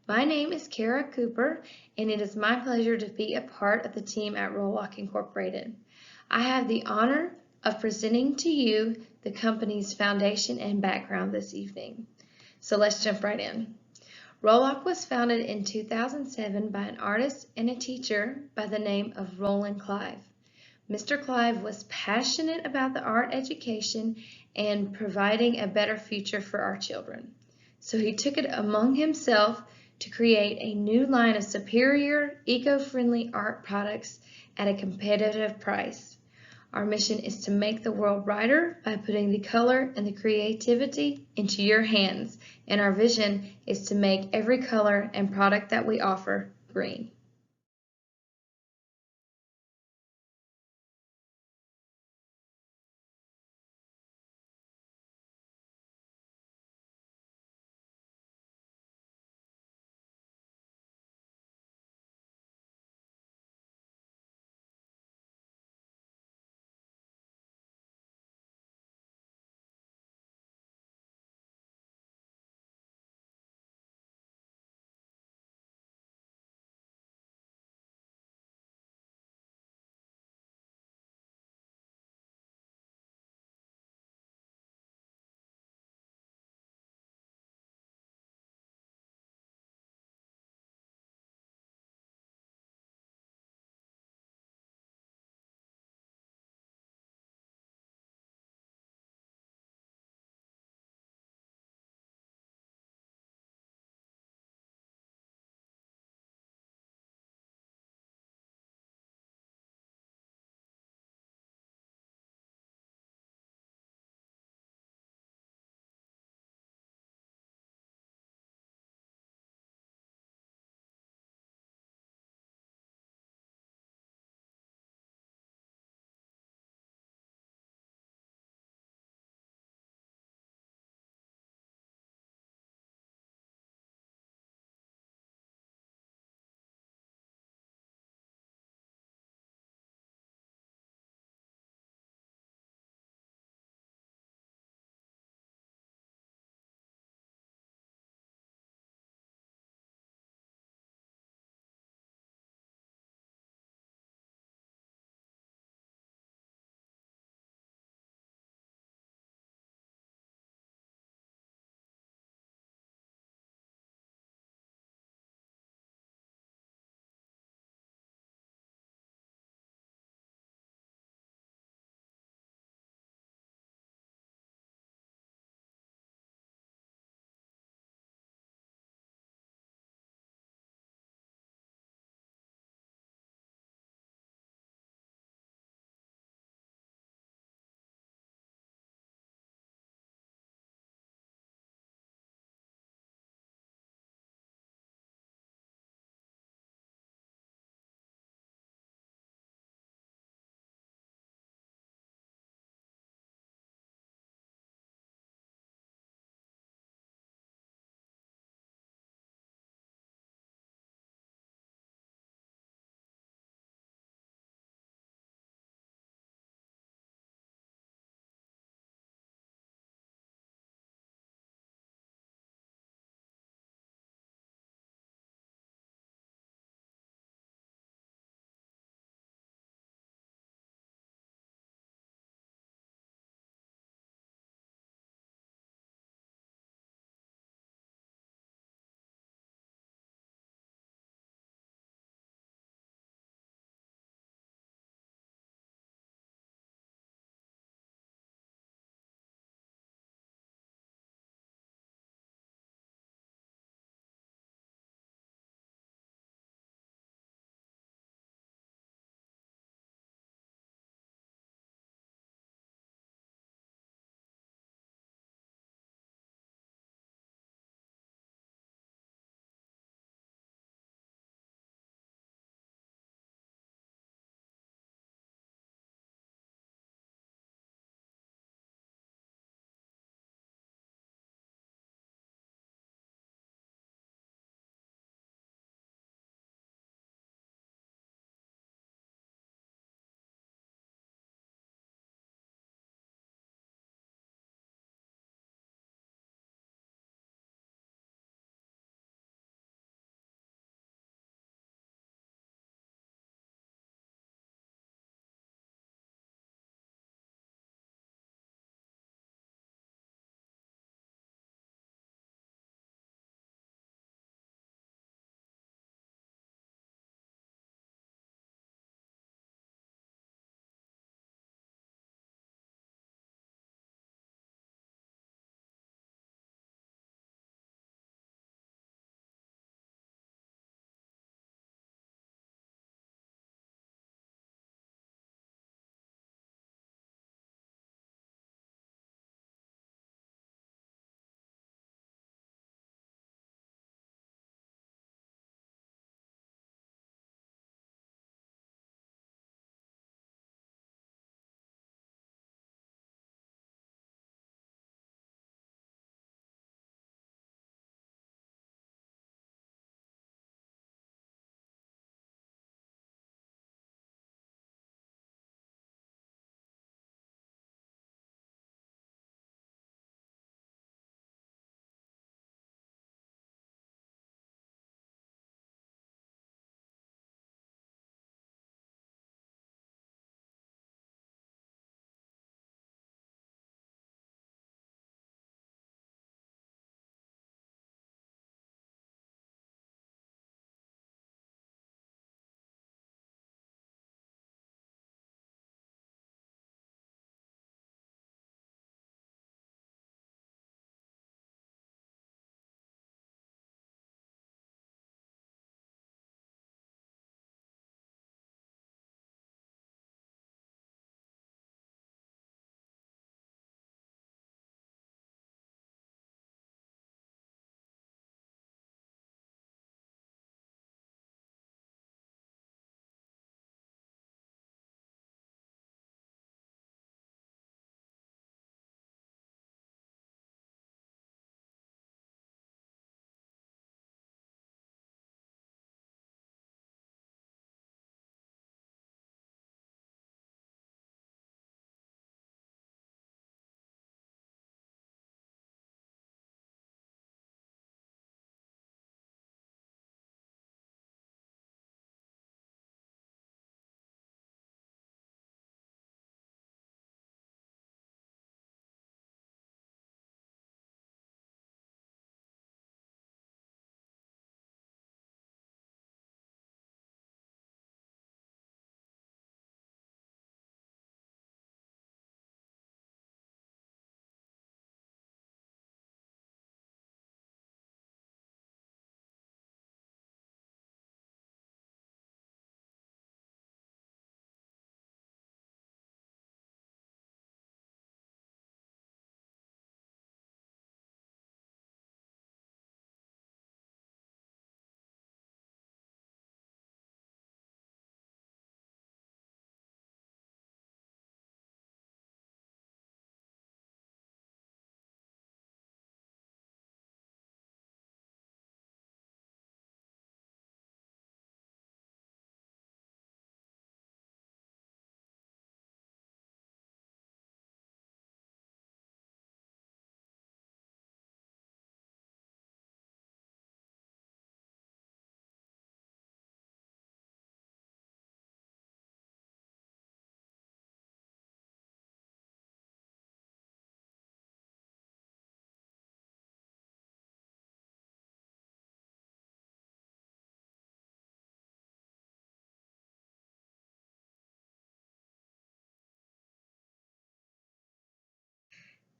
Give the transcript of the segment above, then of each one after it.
My name is Kara Cooper, and it is my pleasure to be a part of the team at Roloc Incorporated. I have the honor of presenting to you the company's foundation and background this evening. So let's jump right in. Roloc was founded in 2007 by an artist and a teacher by the name of Roland Clive. Mr. Clive was passionate about the art education and providing a better future for our children. So he took it among himself to create a new line of superior, eco-friendly art products at a competitive price. Our mission is to make the world brighter by putting the color and the creativity into your hands, and our vision is to make every color and product that we offer green.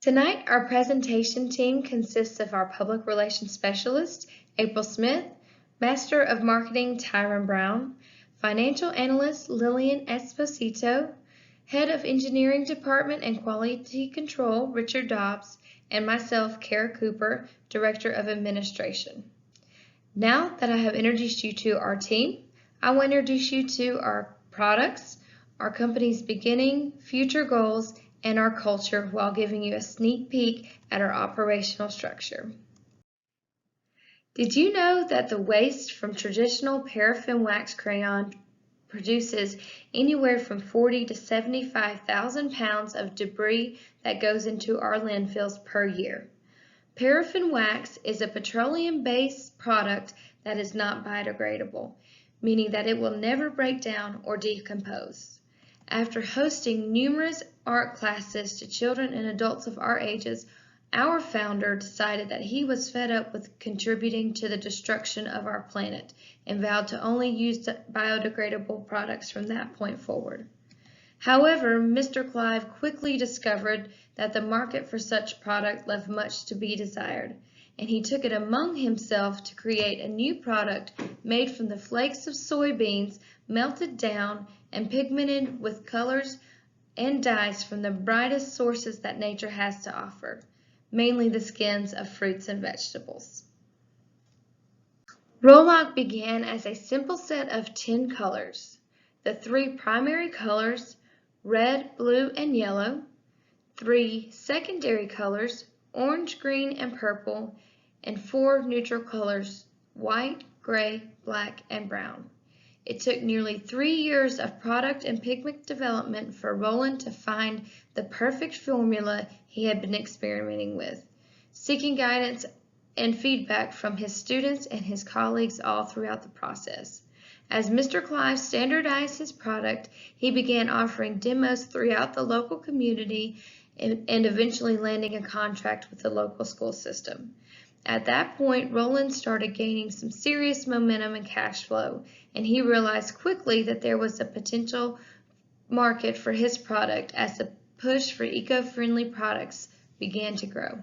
Tonight, our presentation team consists of our Public Relations Specialist, April Smith, Master of Marketing, Tyron Brown, Financial Analyst, Lillian Esposito, Head of Engineering Department and Quality Control, Richard Dobbs, and myself, Kara Cooper, Director of Administration. Now that I have introduced you to our team, I will introduce you to our products, our company's beginning, future goals, and our culture while giving you a sneak peek at our operational structure. Did you know that the waste from traditional paraffin wax crayon produces anywhere from 40 to 75,000 pounds of debris that goes into our landfills per year? Paraffin wax is a petroleum-based product that is not biodegradable, meaning that it will never break down or decompose. After hosting numerous art classes to children and adults of our ages, our founder decided that he was fed up with contributing to the destruction of our planet and vowed to only use biodegradable products from that point forward. However, Mr. Clive quickly discovered that the market for such product left much to be desired, and he took it among himself to create a new product made from the flakes of soybeans melted down and pigmented with colors and dyes from the brightest sources that nature has to offer, mainly the skins of fruits and vegetables. Roloc began as a simple set of 10 colors. The 3 primary colors, red, blue, and yellow, 3 secondary colors, orange, green, and purple, and 4 neutral colors, white, gray, black, and brown. It took nearly 3 years of product and pigment development for Roland to find the perfect formula he had been experimenting with, seeking guidance and feedback from his students and his colleagues all throughout the process. As Mr. Clive standardized his product, he began offering demos throughout the local community and eventually landing a contract with the local school system. At that point, Roland started gaining some serious momentum and cash flow, and he realized quickly that there was a potential market for his product as the push for eco-friendly products began to grow.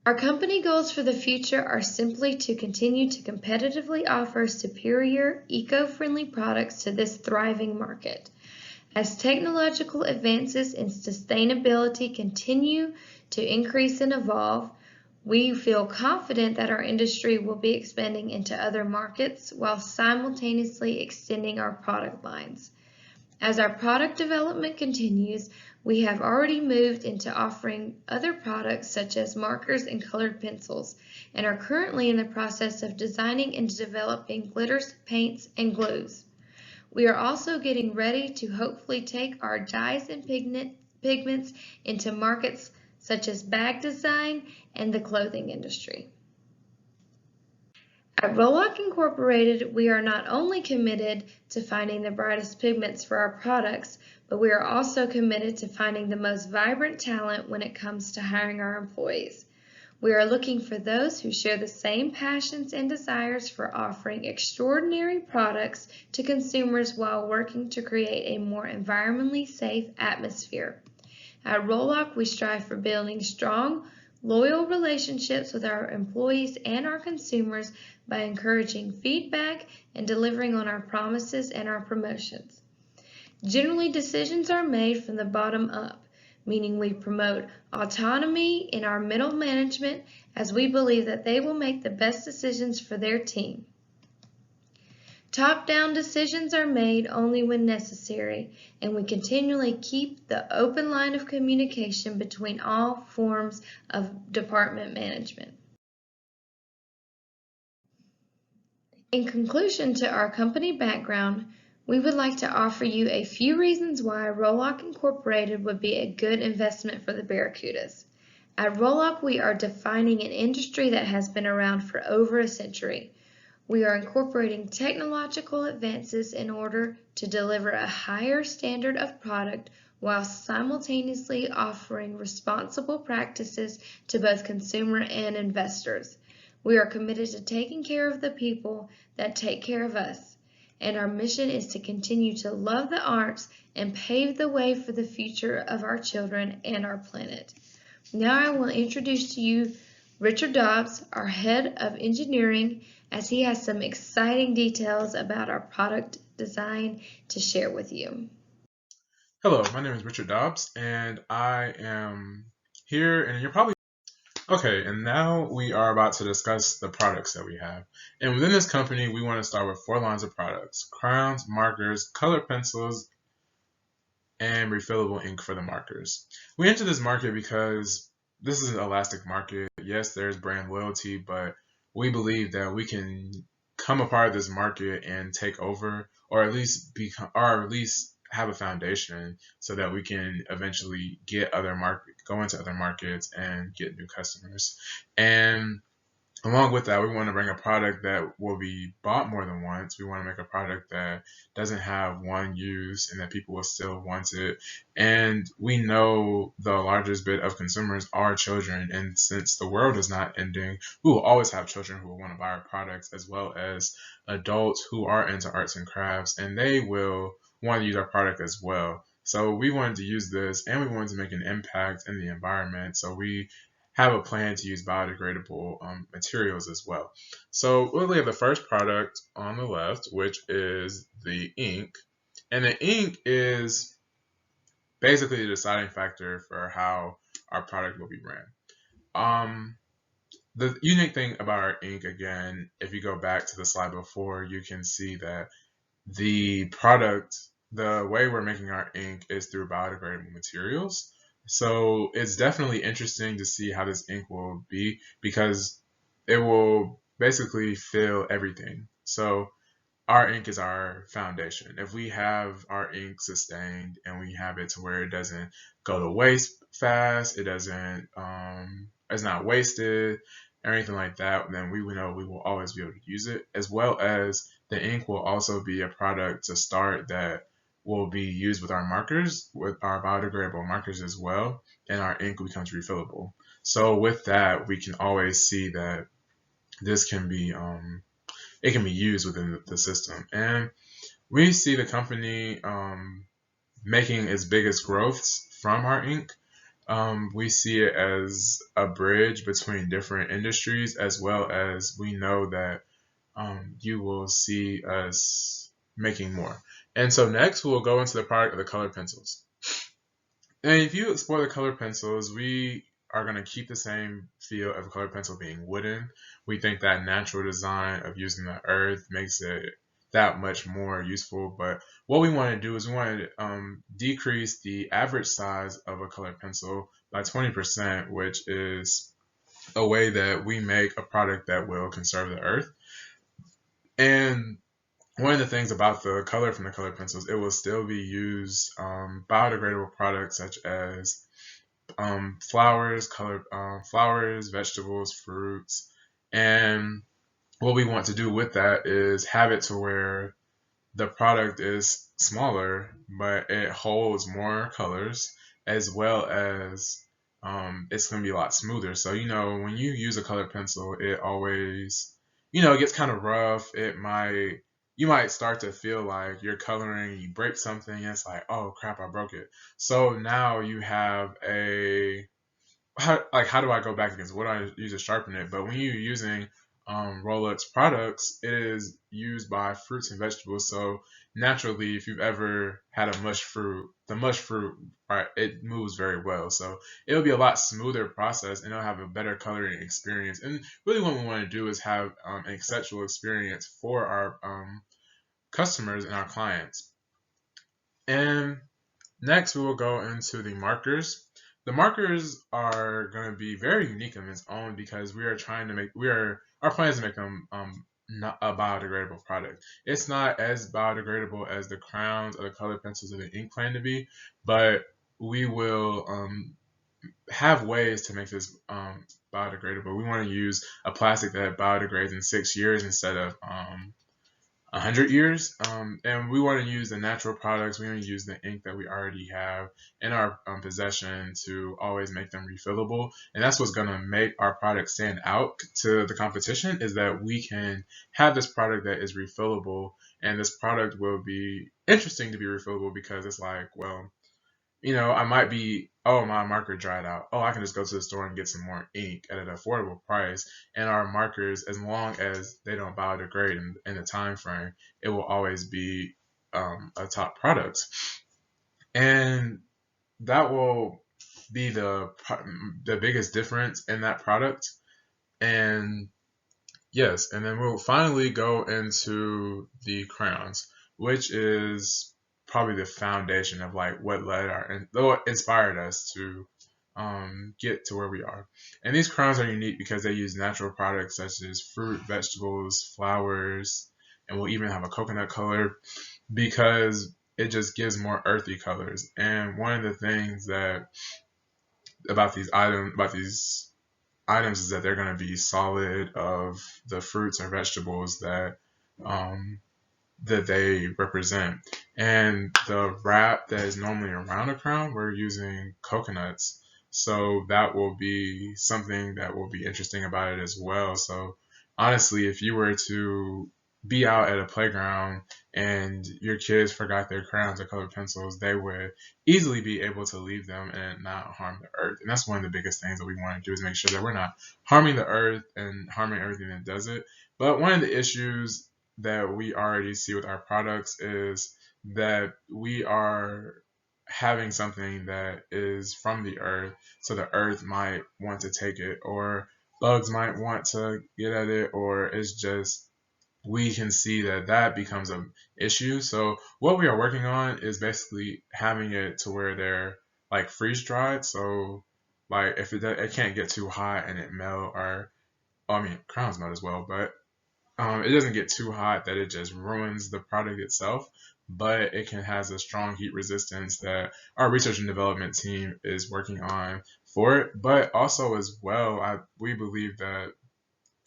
Our company goals for the future are simply to continue to competitively offer superior, eco-friendly products to this thriving market. As technological advances in sustainability continue to increase and evolve, we feel confident that our industry will be expanding into other markets while simultaneously extending our product lines. As our product development continues, we have already moved into offering other products such as markers and colored pencils, and are currently in the process of designing and developing glitters, paints, and glues. We are also getting ready to hopefully take our dyes and pigments into markets such as bag design and the clothing industry. At Roloc Incorporated, we are not only committed to finding the brightest pigments for our products, but we are also committed to finding the most vibrant talent when it comes to hiring our employees. We are looking for those who share the same passions and desires for offering extraordinary products to consumers while working to create a more environmentally safe atmosphere. At Roloc, we strive for building strong, loyal relationships with our employees and our consumers by encouraging feedback and delivering on our promises and our promotions. Generally, decisions are made from the bottom up, meaning we promote autonomy in our middle management as we believe that they will make the best decisions for their team. Top-down decisions are made only when necessary, and we continually keep the open line of communication between all forms of department management. In conclusion to our company background, we would like to offer you a few reasons why Roloc Incorporated would be a good investment for the Barracudas. At Roloc, we are defining an industry that has been around for over a century. We are incorporating technological advances in order to deliver a higher standard of product while simultaneously offering responsible practices to both consumer and investors. We are committed to taking care of the people that take care of us, and our mission is to continue to love the arts and pave the way for the future of our children and our planet. Now I will introduce to you Richard Dobbs, our head of engineering, as he has some exciting details about our product design to share with you. Hello, my name is Richard Dobbs, and I am here, and you're probably okay. And now we are about to discuss the products that we have. And within this company, we want to start with 4 lines of products: crayons, markers, colored pencils, and refillable ink for the markers. We entered this market because this is an elastic market. Yes, there's brand loyalty, but we believe that we can come a part of this market and take over, or at least become, or at least have a foundation so that we can eventually go into other markets and get new customers. And along with that, we want to bring a product that will be bought more than once. We want to make a product that doesn't have one use and that people will still want it. And we know the largest bit of consumers are children. And since the world is not ending, we will always have children who will want to buy our products, as well as adults who are into arts and crafts, and they will want to use our product as well. So we wanted to use this, and we wanted to make an impact in the environment. So we have a plan to use biodegradable materials as well. So we have the first product on the left, which is the ink. And the ink is basically the deciding factor for how our product will be ran. The unique thing about our ink, again, if you go back to the slide before, you can see that the product, the way we're making our ink is through biodegradable materials. So it's definitely interesting to see how this ink will be, because it will basically fill everything. So our ink is our foundation. If we have our ink sustained and we have it to where it doesn't go to waste fast, it's not wasted or anything like that, then we know we will always be able to use it. As well as the ink will also be a product to start that will be used with our markers, with our biodegradable markers as well, and our ink becomes refillable. So with that, we can always see that this can be it can be used within the system. And we see the company making its biggest growths from our ink. We see it as a bridge between different industries, as well as we know that you will see us making more. And so next we'll go into the product of the colored pencils. And if you explore the colored pencils, we are going to keep the same feel of a colored pencil being wooden. We think that natural design of using the earth makes it that much more useful. But what we want to do is we want to decrease the average size of a colored pencil by 20%, which is a way that we make a product that will conserve the earth. And one of the things about the color from the colored pencils, it will still be used biodegradable products such as flowers, vegetables, fruits. And what we want to do with that is have it to where the product is smaller, but it holds more colors, as well as it's going to be a lot smoother. So, when you use a colored pencil, it always, it gets kind of rough. You might start to feel like you're coloring, you break something, and it's like, oh crap, I broke it. So now you have how do I go back against what I use to sharpen it? But when you're using Roloc's products, it is used by fruits and vegetables. So naturally, if you've ever had a mush fruit, the mush fruit, right, it moves very well. So it'll be a lot smoother process, and it'll have a better coloring experience. And really, what we want to do is have an exceptional experience for our customers and our clients. And next, we will go into the markers. The markers are going to be very unique in its own, because our plan is to make them not a biodegradable product. It's not as biodegradable as the crowns or the colored pencils or the ink plan to be, but we will have ways to make this biodegradable. We want to use a plastic that biodegrades in 6 years instead of 100 years. And we want to use the natural products. We want to use the ink that we already have in our possession to always make them refillable. And that's what's going to make our product stand out to the competition, is that we can have this product that is refillable. And this product will be interesting to be refillable because it's like, well, I might be, oh, my marker dried out. Oh, I can just go to the store and get some more ink at an affordable price. And our markers, as long as they don't biodegrade in the time frame, it will always be a top product. And that will be the biggest difference in that product. And yes, and then we'll finally go into the crowns, which is probably the foundation of like what inspired us to get to where we are. And these crowns are unique because they use natural products such as fruit, vegetables, flowers, and we'll even have a coconut color because it just gives more earthy colors. And one of the things that about these items is that they're going to be solid of the fruits or vegetables um, that they represent. And the wrap that is normally around a crown, we're using coconuts. So that will be something that will be interesting about it as well. So honestly, if you were to be out at a playground and your kids forgot their crayons or colored pencils, they would easily be able to leave them and not harm the earth. And that's one of the biggest things that we want to do, is make sure that we're not harming the earth and harming everything that does it. But one of the issues that we already see with our products is that we are having something that is from the earth, so the earth might want to take it, or bugs might want to get at it, or it's just we can see that that becomes an issue. So what we are working on is basically having it to where they're like freeze dried. So like if it can't get too hot and it melt, or I mean crowns melt as well, but it doesn't get too hot that it just ruins the product itself, but it can has a strong heat resistance that our research and development team is working on for it. But also as well, we believe that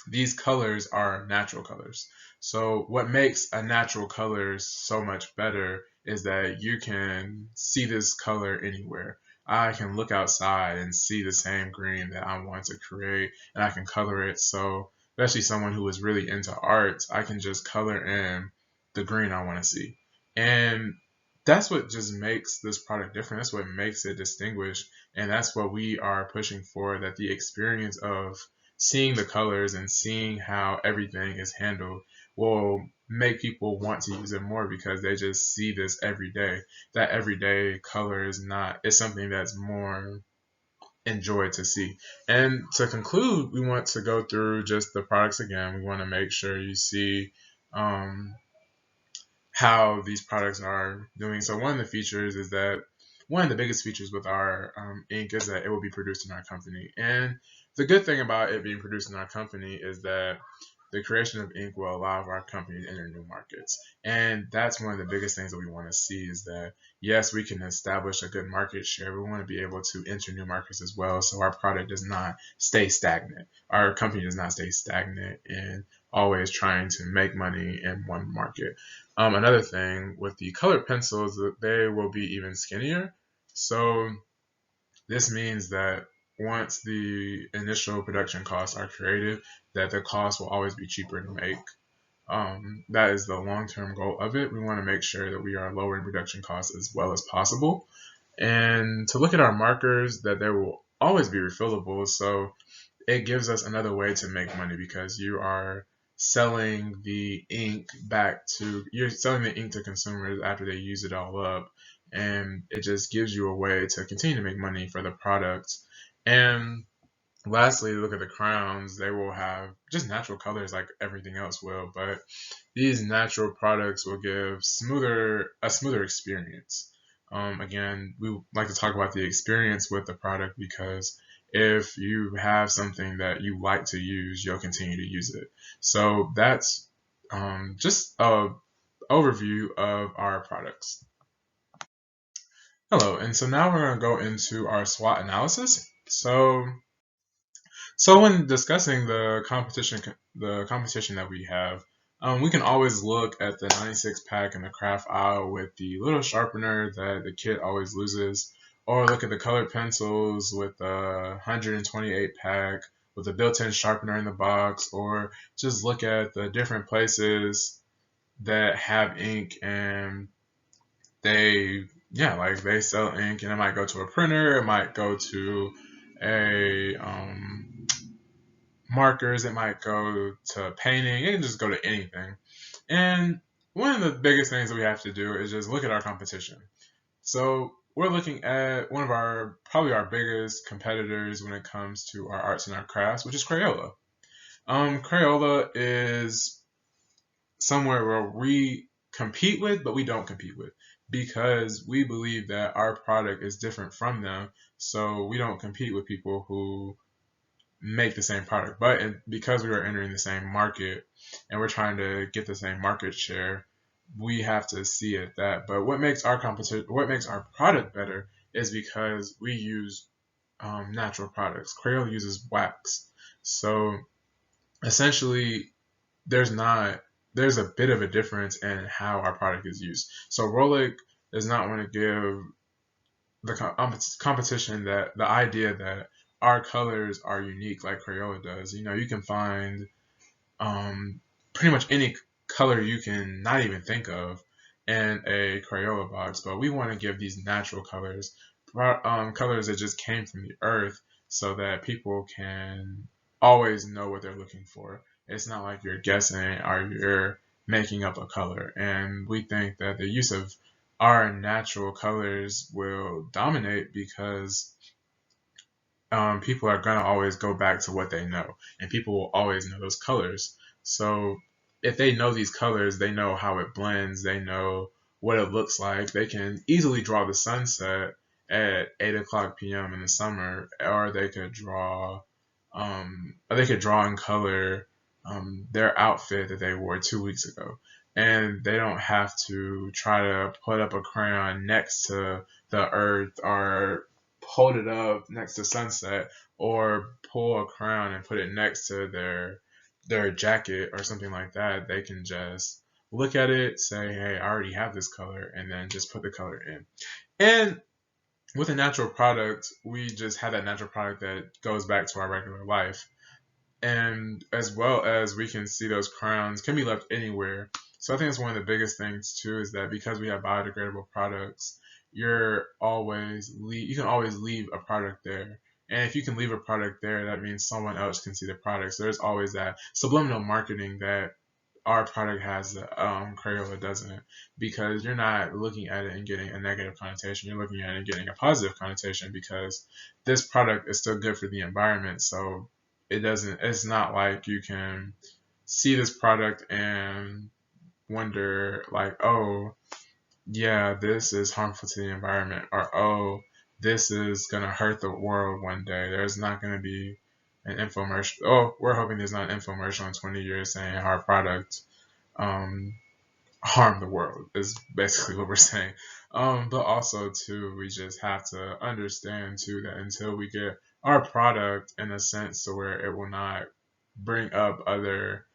these colors are natural colors. So what makes a natural color so much better is that you can see this color anywhere. I can look outside and see the same green that I want to create, and I can color it. So especially someone who is really into art, I can just color in the green I want to see. And that's what just makes this product different. That's what makes it distinguished. And that's what we are pushing for, that the experience of seeing the colors and seeing how everything is handled will make people want to use it more, because they just see this every day. That everyday color is something that's more enjoyed to see. And to conclude, we want to go through just the products again. We want to make sure you see um, how these products are doing. So one of the features is that one of the biggest features with our ink is that it will be produced in our company. And the good thing about it being produced in our company is that the creation of ink will allow our company to enter new markets. And that's one of the biggest things that we want to see, is that yes, we can establish a good market share. We want to be able to enter new markets as well, so our product does not stay stagnant. Our company does not stay stagnant and always trying to make money in one market. Another thing with the colored pencils, they will be even skinnier. So this means that once the initial production costs are created, that the cost will always be cheaper to make. That is the long-term goal of it. We want to make sure that we are lowering production costs as well as possible. And to look at our markers, that they will always be refillable. So it gives us another way to make money, because you're selling the ink to consumers after they use it all up, and it just gives you a way to continue to make money for the product. And lastly, look at the crowns. They will have just natural colors like everything else will, but these natural products will give a smoother experience. Again, we like to talk about the experience with the product, because if you have something that you like to use, you'll continue to use it. So that's just a overview of our products. Hello, and so now we're going to go into our SWOT analysis. So when discussing the competition that we have, we can always look at the 96 pack in the craft aisle with the little sharpener that the kid always loses, or look at the colored pencils with the 128 pack with a built-in sharpener in the box, or just look at the different places that have ink and they like they sell ink, and it might go to a printer, it might go to a markers, it might go to painting, it can just go to anything. And one of the biggest things that we have to do is just look at our competition. So we're looking at one of our probably our biggest competitors when it comes to our arts and our crafts, which is Crayola. Crayola is somewhere where we compete with, but we don't compete with because we believe that our product is different from them. So we don't compete with people who make the same product. But because we are entering the same market and we're trying to get the same market share, we have to see it that. But what makes our product better is because we use natural products. Crayola uses wax, so essentially there's not there's a bit of a difference in how our product is used. So Roloc does not want to give the competition that the idea that our colors are unique like Crayola does. You know, you can find um, pretty much any color you can not even think of in a Crayola box, but we want to give these natural colors, colors that just came from the earth, so that people can always know what they're looking for. It's not like you're guessing or you're making up a color. And we think that the use of our natural colors will dominate because people are gonna always go back to what they know, and people will always know those colors. So if they know these colors, they know how it blends, they know what it looks like. They can easily draw the sunset at 8 o'clock p.m. in the summer, or they could draw in color their outfit that they wore 2 weeks ago, and they don't have to try to put up a crayon next to the earth or hold it up next to sunset or pull a crown and put it next to their jacket or something like that. They can just look at it, say, hey, I already have this color, and then just put the color in. And with a natural product, we just have that natural product that goes back to our regular life. And as well as we can see those crowns can be left anywhere. So I think it's one of the biggest things too is that because we have biodegradable products, you can always leave a product there. And if you can leave a product there, that means someone else can see the product. So there's always that subliminal marketing that our product has that Crayola doesn't, because you're not looking at it and getting a negative connotation. You're looking at it and getting a positive connotation because this product is still good for the environment. So it's not like you can see this product and wonder like, oh, yeah, this is harmful to the environment, or oh, this is gonna hurt the world one day. There's not gonna be an infomercial. Oh, we're hoping there's not an infomercial in 20 years saying our product um, harm the world. Is basically what we're saying. But also too, we just have to understand too that until we get our product in a sense to where it will not bring up other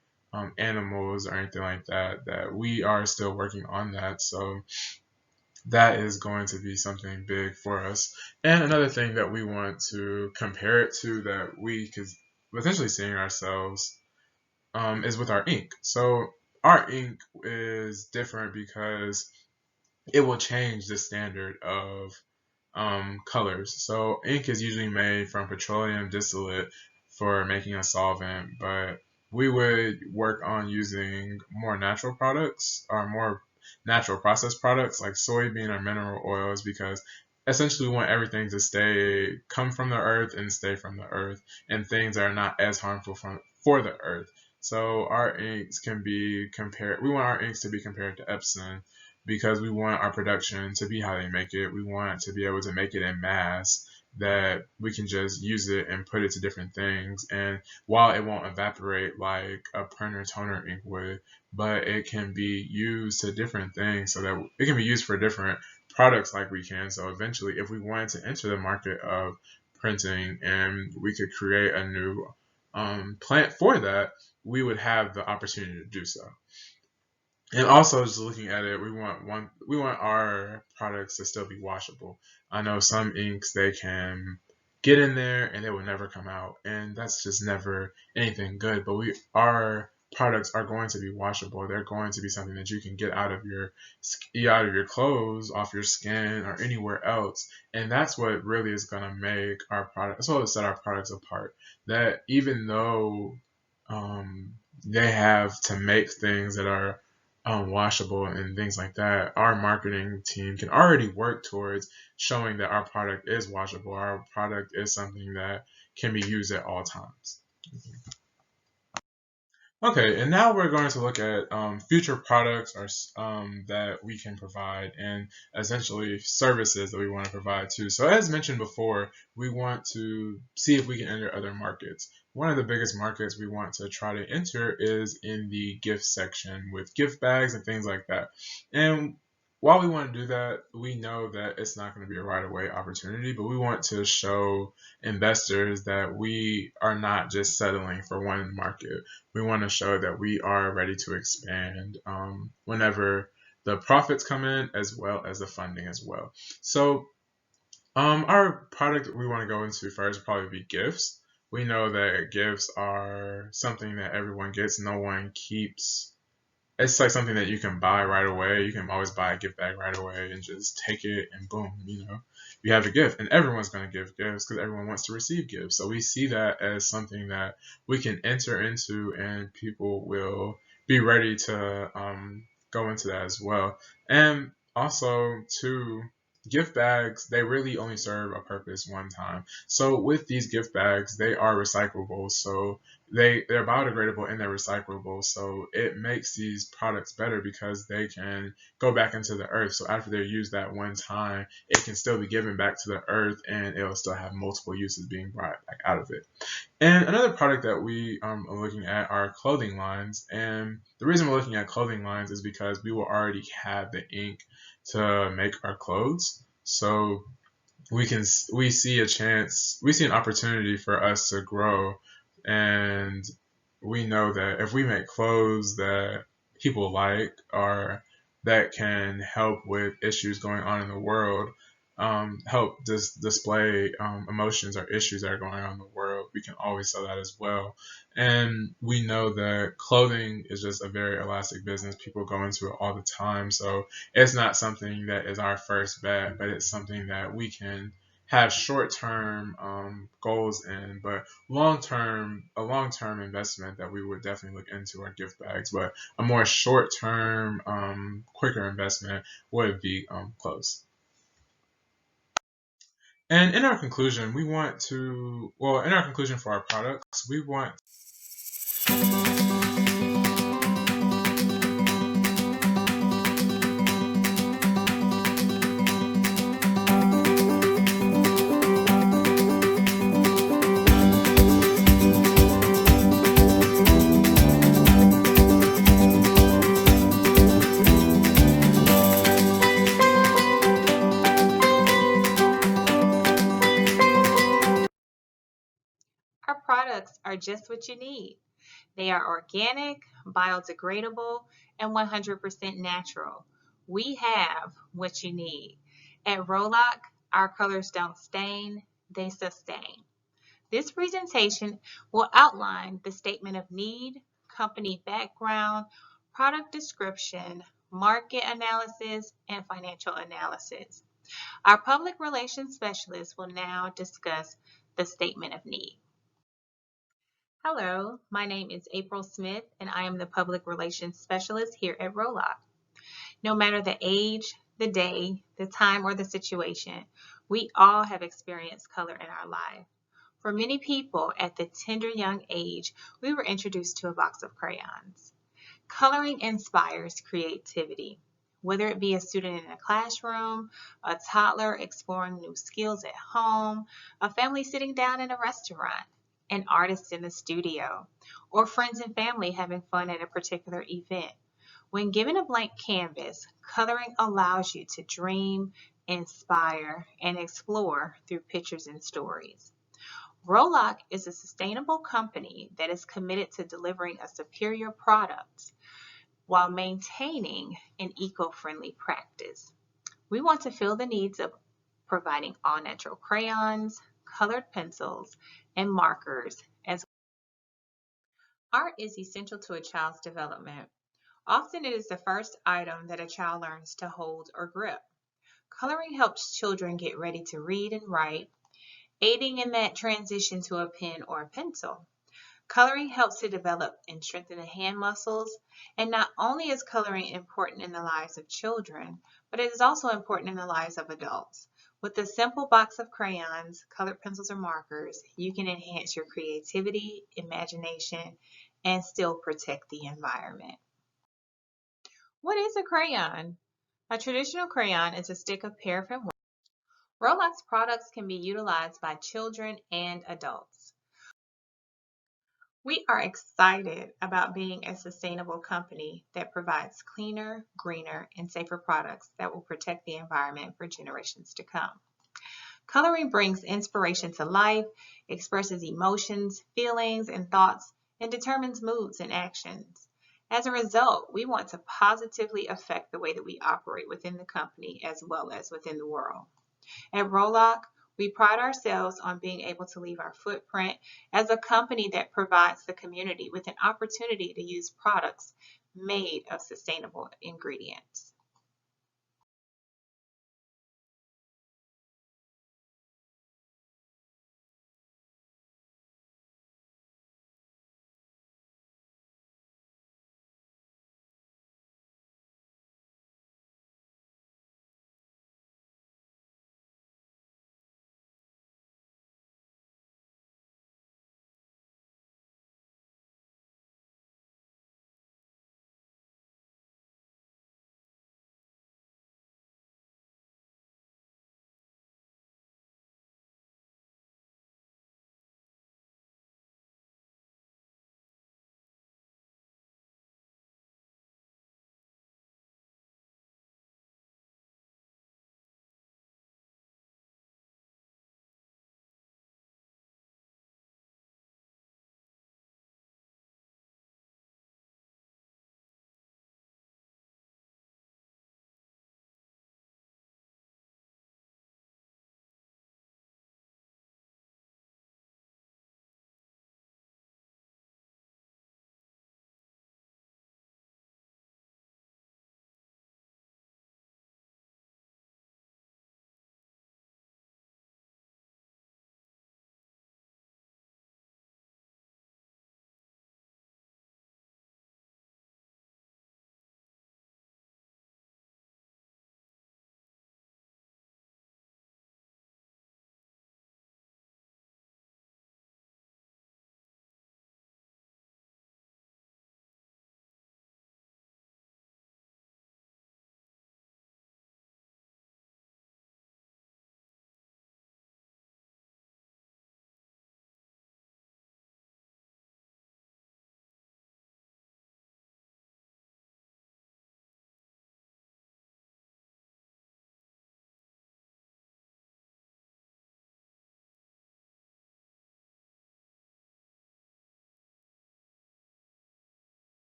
animals or anything like that, that we are still working on that. So that is going to be something big for us. And another thing that we want to compare it to that we could potentially seeing ourselves is with our ink. So our ink is different because it will change the standard of colors. So ink is usually made from petroleum distillate for making a solvent, but we would work on using more natural products or more natural processed products like soybean or mineral oils because essentially we want everything to stay come from the earth and stay from the earth, and things are not as harmful for the earth. So our inks can be compared. We want our inks to be compared to Epsom because we want our production to be how they make it. We want to be able to make it in mass that we can just use it and put it to different things. And while it won't evaporate like a printer toner ink would, but it can be used to different things so that it can be used for different products like we can. So eventually, if we wanted to enter the market of printing and we could create a new plant for that, we would have the opportunity to do so. And also, just looking at it, we want our products to still be washable. I know some inks they can get in there and they will never come out, and that's just never anything good. But our products are going to be washable. They're going to be something that you can get out of your clothes, off your skin, or anywhere else, and that's what really is going to make our product. That's what set our products apart. That even though they have to make things that are washable and things like that, our marketing team can already work towards showing that our product is washable. Our product is something that can be used at all times. Okay, and now we're going to look at future products or that we can provide and essentially services that we want to provide too. So as mentioned before, we want to see if we can enter other markets. One of the biggest markets we want to try to enter is in the gift section with gift bags and things like that. And while we want to do that, we know that it's not going to be a right away opportunity, but we want to show investors that we are not just settling for one market. We want to show that we are ready to expand whenever the profits come in, as well as the funding as well. So our product we want to go into first would probably be gifts. We know that gifts are something that everyone gets. No one keeps. It's like something that you can buy right away. You can always buy a gift bag right away and just take it and boom, you have a gift. And everyone's going to give gifts because everyone wants to receive gifts. So we see that as something that we can enter into and people will be ready to go into that as well. And also, too, gift bags, they really only serve a purpose one time. So with these gift bags, they are recyclable. So they're biodegradable and they're recyclable, so it makes these products better because they can go back into the earth. So after they're used that one time, it can still be given back to the earth and it'll still have multiple uses being brought back out of it. And another product that we are looking at are clothing lines. And the reason we're looking at clothing lines is because we will already have the ink to make our clothes. So we see an opportunity for us to grow, and we know that if we make clothes that people like or that can help with issues going on in the world, help display emotions or issues that are going on in the world, we can always sell that as well. And we know that clothing is just a very elastic business. People go into it all the time. So it's not something that is our first bet, but it's something that we can have short-term goals in, but a long-term investment that we would definitely look into our gift bags. But a more short-term, quicker investment would be clothes. And in our conclusion, in our conclusion for our products, we want Our products are just what you need. They are organic, biodegradable, and 100% natural. We have what you need. At Roloc, our colors don't stain, they sustain. This presentation will outline the statement of need, company background, product description, market analysis, and financial analysis. Our public relations specialist will now discuss the statement of need. Hello, my name is April Smith, and I am the Public Relations Specialist here at Roloc. No matter the age, the day, the time, or the situation, we all have experienced color in our life. For many people at the tender young age, we were introduced to a box of crayons. Coloring inspires creativity. Whether it be a student in a classroom, a toddler exploring new skills at home, a family sitting down in a restaurant, an artist in the studio, or friends and family having fun at a particular event. When given a blank canvas, coloring allows you to dream, inspire, and explore through pictures and stories. Roloc is a sustainable company that is committed to delivering a superior product while maintaining an eco-friendly practice. We want to fill the needs of providing all-natural crayons, colored pencils, and markers as art is essential to a child's development. Often it is the first item that a child learns to hold or grip. Coloring helps children get ready to read and write, aiding in that transition to a pen or a pencil. Coloring helps to develop and strengthen the hand muscles, and not only is coloring important in the lives of children, but it is also important in the lives of adults. With a simple box of crayons, colored pencils, or markers, you can enhance your creativity, imagination, and still protect the environment. What is a crayon? A traditional crayon is a stick of paraffin. Roloc's products can be utilized by children and adults. We are excited about being a sustainable company that provides cleaner, greener, and safer products that will protect the environment for generations to come. Coloring brings inspiration to life, expresses emotions, feelings, and thoughts, and determines moods and actions. As a result, we want to positively affect the way that we operate within the company as well as within the world. At Roloc, we pride ourselves on being able to leave our footprint as a company that provides the community with an opportunity to use products made of sustainable ingredients.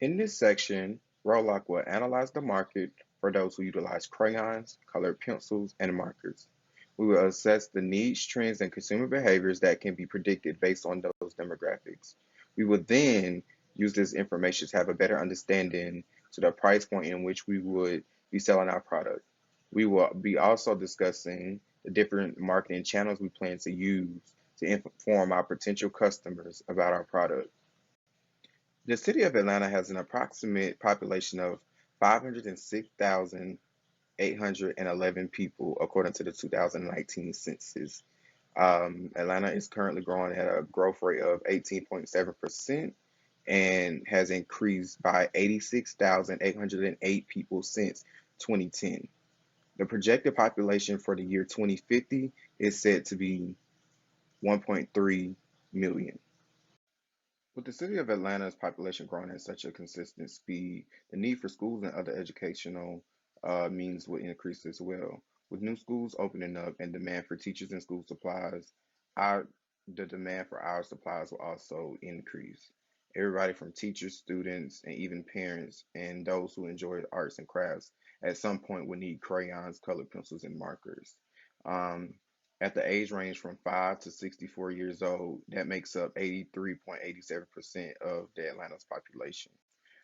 In this section, Roloc will analyze the market for those who utilize crayons, colored pencils, and markers. We will assess the needs, trends, and consumer behaviors that can be predicted based on those demographics. We will then use this information to have a better understanding to the price point in which we would be selling our product. We will be also discussing the different marketing channels we plan to use to inform our potential customers about our product. The city of Atlanta has an approximate population of 506,811 people, according to the 2019 census. Atlanta is currently growing at a growth rate of 18.7% and has increased by 86,808 people since 2010. The projected population for the year 2050 is said to be 1.3 million. With the city of Atlanta's population growing at such a consistent speed, the need for schools and other educational means will increase as well. With new schools opening up and demand for teachers and school supplies, our, the demand for our supplies will also increase. Everybody from teachers, students, and even parents and those who enjoy arts and crafts at some point will need crayons, colored pencils, and markers. Um, at the age range from 5 to 64 years old, that makes up 83.87% of the Atlanta's population.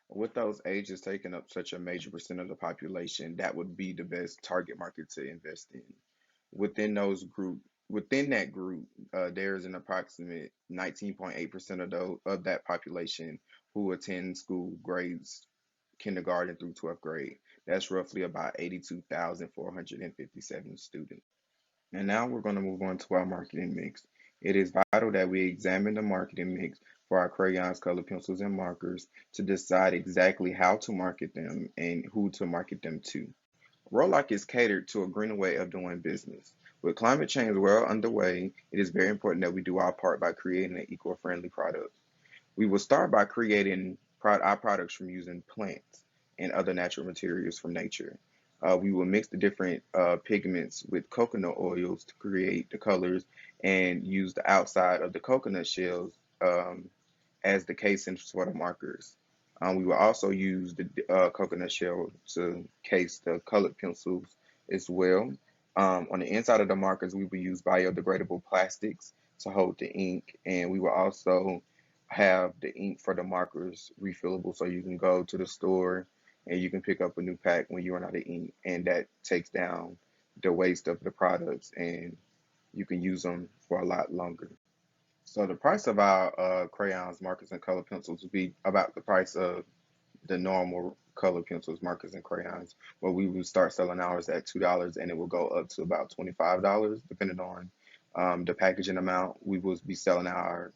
With those ages taking up such a major percent of the population, that would be the best target market to invest in. Within that group, there is an approximate 19.8% of that population who attend school grades kindergarten through 12th grade. That's roughly about 82,457 students. And now we're going to move on to our marketing mix. It is vital that we examine the marketing mix for our crayons, colored pencils, and markers to decide exactly how to market them and who to market them to. Roloc is catered to a greener way of doing business. With climate change well underway, it is very important that we do our part by creating an eco-friendly product. We will start by creating our products from using plants and other natural materials from nature. We will mix the different pigments with coconut oils to create the colors and use the outside of the coconut shells um, as the casing for the markers. We will also use the coconut shell to case the colored pencils as well. On the inside of the markers, we will use biodegradable plastics to hold the ink, and we will also have the ink for the markers refillable so you can go to the store and you can pick up a new pack when you run out of ink, and that takes down the waste of the products and you can use them for a lot longer. So the price of our crayons, markers, and color pencils will be about the price of the normal color pencils, markers, and crayons. Where we will start selling ours at $2, and it will go up to about $25, depending on the packaging amount. We will be selling our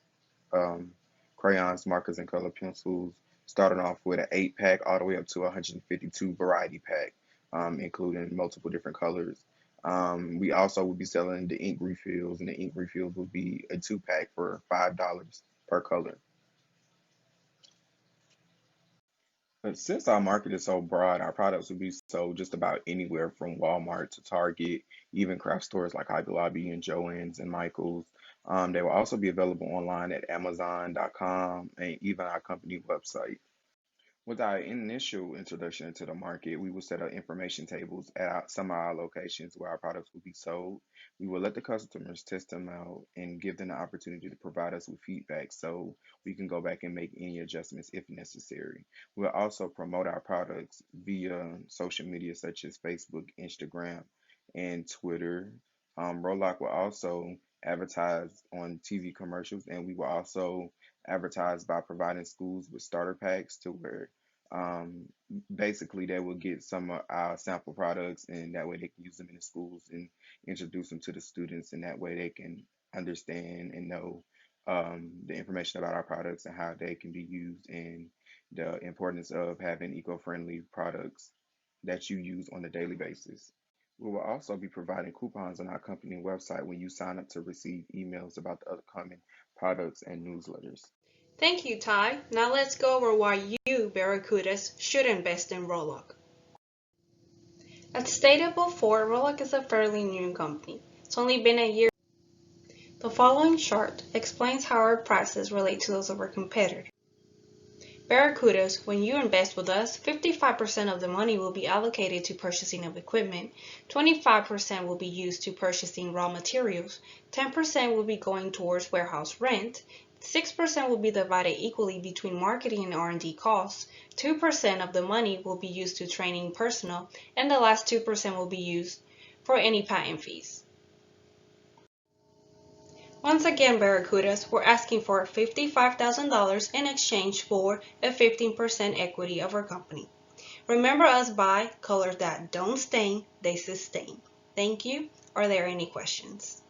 um, crayons, markers, and color pencils, starting off with an 8 pack all the way up to a 152 variety pack, including multiple different colors. We also will be selling the ink refills, and the ink refills will be a 2 pack for $5 per color. But since our market is so broad, our products will be sold just about anywhere from Walmart to Target, even craft stores like Hobby Lobby and Joann's and Michael's. They will also be available online at Amazon.com and even our company website. With our initial introduction to the market, we will set up information tables at some of our locations where our products will be sold. We will let the customers test them out and give them the opportunity to provide us with feedback so we can go back and make any adjustments if necessary. We'll also promote our products via social media such as Facebook, Instagram, and Twitter. Roloc will also advertise on TV commercials, and we will also advertise by providing schools with starter packs to where um, basically they will get some of our sample products, and that way they can use them in the schools and introduce them to the students, and that way they can understand and know the information about our products and how they can be used, and the importance of having eco-friendly products that you use on a daily basis. We will also be providing coupons on our company website when you sign up to receive emails about the upcoming products and newsletters. Thank you, Ty. Now let's go over why you, Barracudas, should invest in Roloc. As stated before, Roloc is a fairly new company. It's only been a year. The following chart explains how our prices relate to those of our competitors. Barracudas, when you invest with us, 55% of the money will be allocated to purchasing of equipment, 25% will be used to purchasing raw materials, 10% will be going towards warehouse rent, 6% will be divided equally between marketing and R&D costs, 2% of the money will be used to training personnel, and the last 2% will be used for any patent fees. Once again, Barracudas, we're asking for $55,000 in exchange for a 15% equity of our company. Remember us by colors that don't stain, they sustain. Thank you. Are there any questions?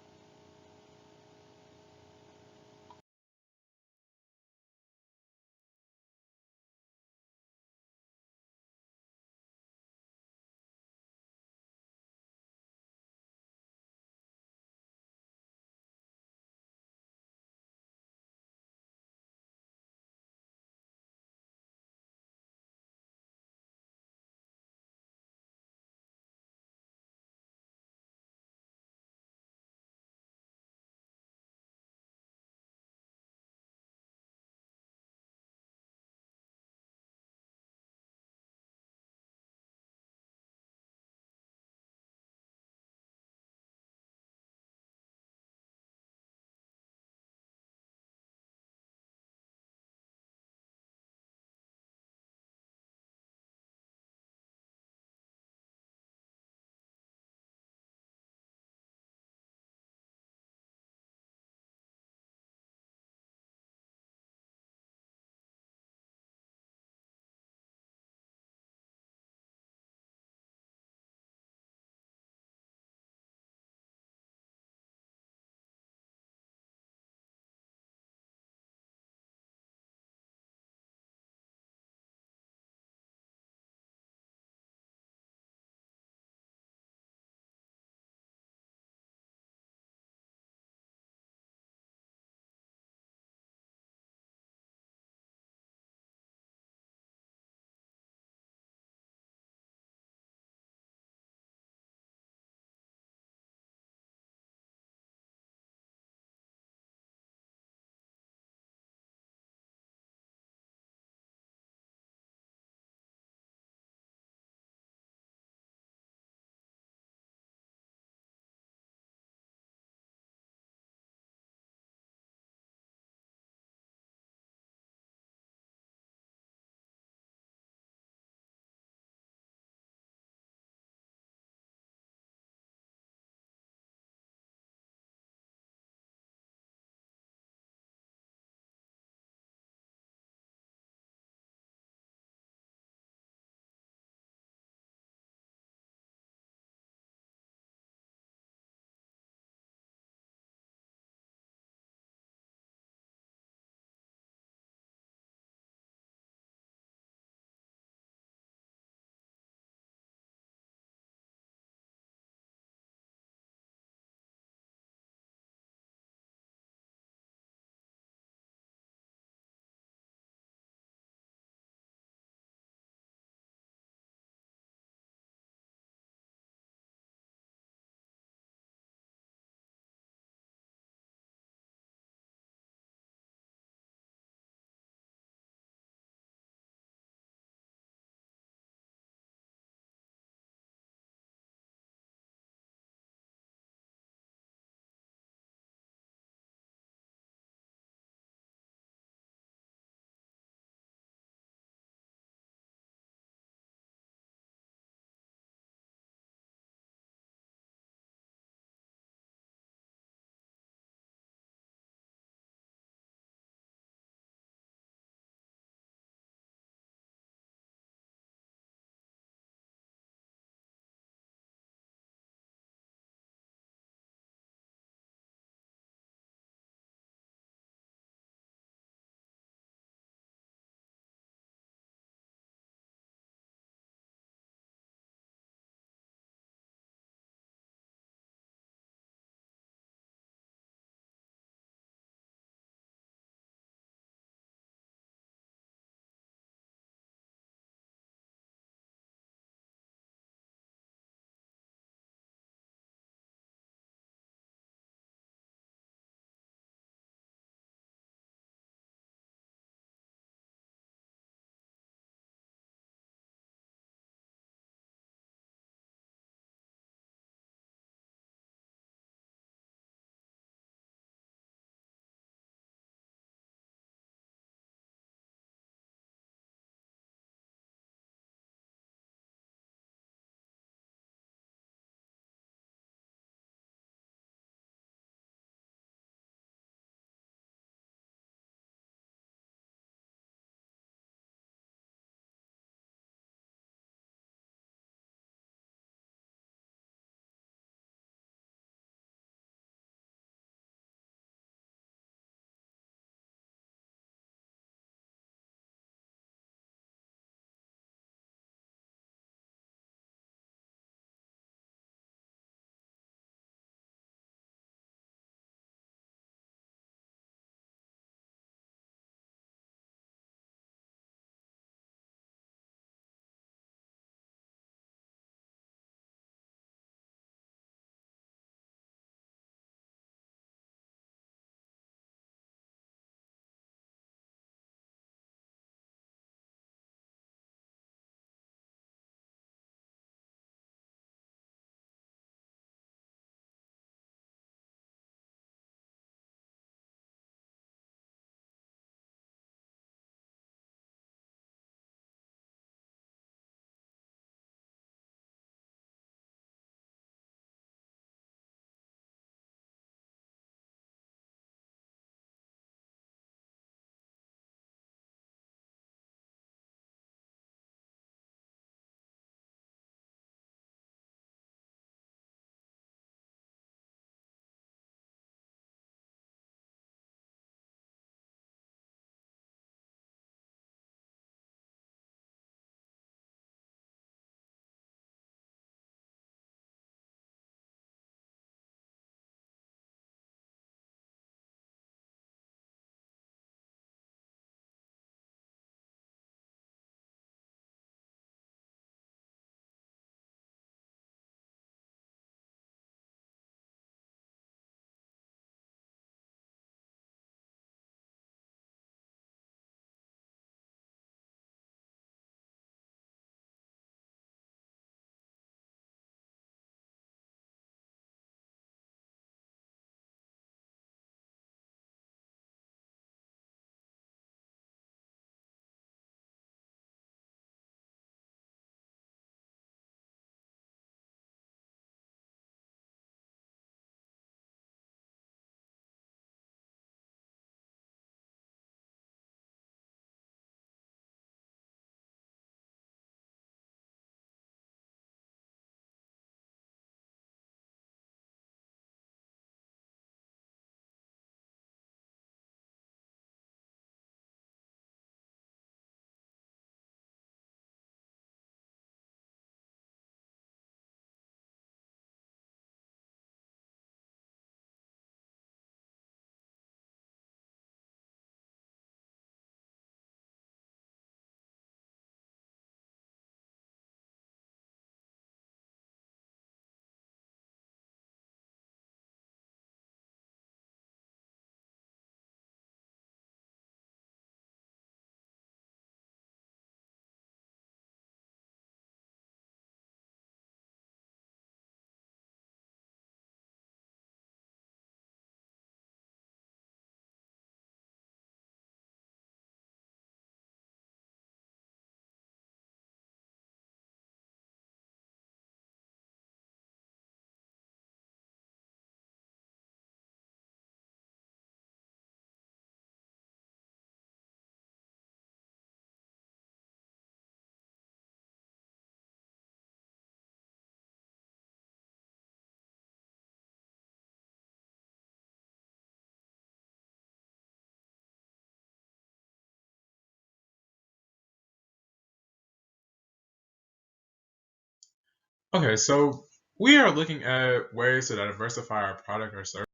Okay, so we are looking at ways to diversify our product or service.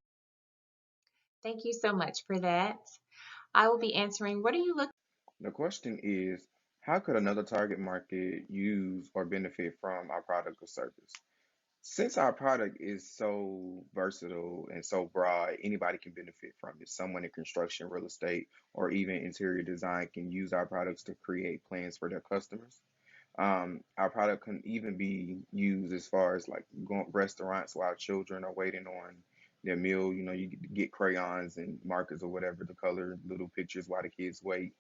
Thank you so much for that. I will be answering, what are you looking? The question is, how could another target market use or benefit from our product or service? Since our product is so versatile and so broad, anybody can benefit from it. Someone in construction, real estate, or even interior design can use our products to create plans for their customers. Our product can even be used as far as like going restaurants while children are waiting on their meal. You know, you get crayons and markers or whatever to color little pictures while the kids wait,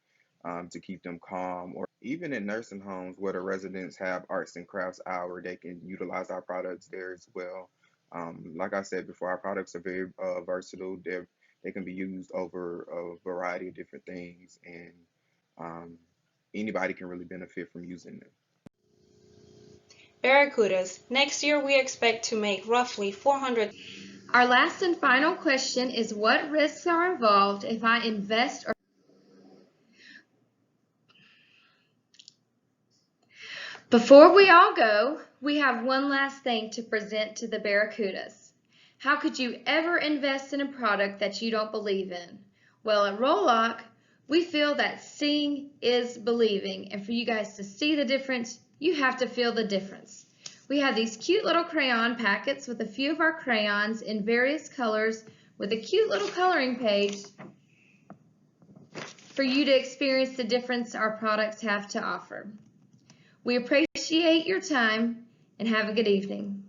to keep them calm. Or even in nursing homes where the residents have arts and crafts hour, they can utilize our products there as well. Like I said before, our products are very versatile. They can be used over a variety of different things, and um, anybody can really benefit from using them. Barracudas. Next year, we expect to make roughly 400. Our last and final question is, what risks are involved if I invest or Before we all go, we have one last thing to present to the Barracudas. How could you ever invest in a product that you don't believe in? Well, at Roloc, we feel that seeing is believing, and for you guys to see the difference, you have to feel the difference. We have these cute little crayon packets with a few of our crayons in various colors with a cute little coloring page for you to experience the difference our products have to offer. We appreciate your time and have a good evening.